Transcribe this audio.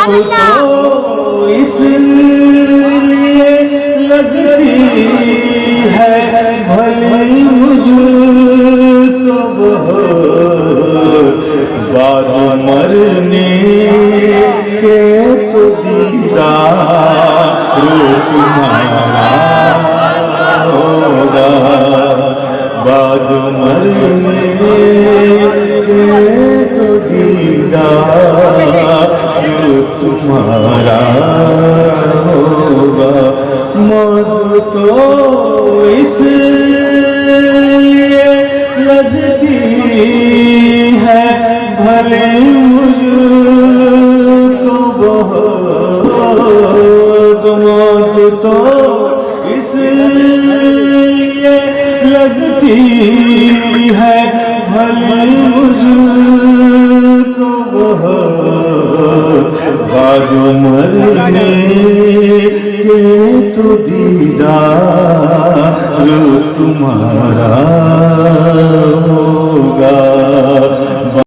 तो इसलिए लगती है भली मुझको बहुत बाद मरने के तो दीदार तुम्हारा होगा बाद मरने के तो दीदार तुम्हारा होगा मौत तो इसलिए लगती है भले मुझको बहुत मौत तो इसलिए लगती है भले मुझको बहुत बाद मरने के तो दीदार तुम्हारा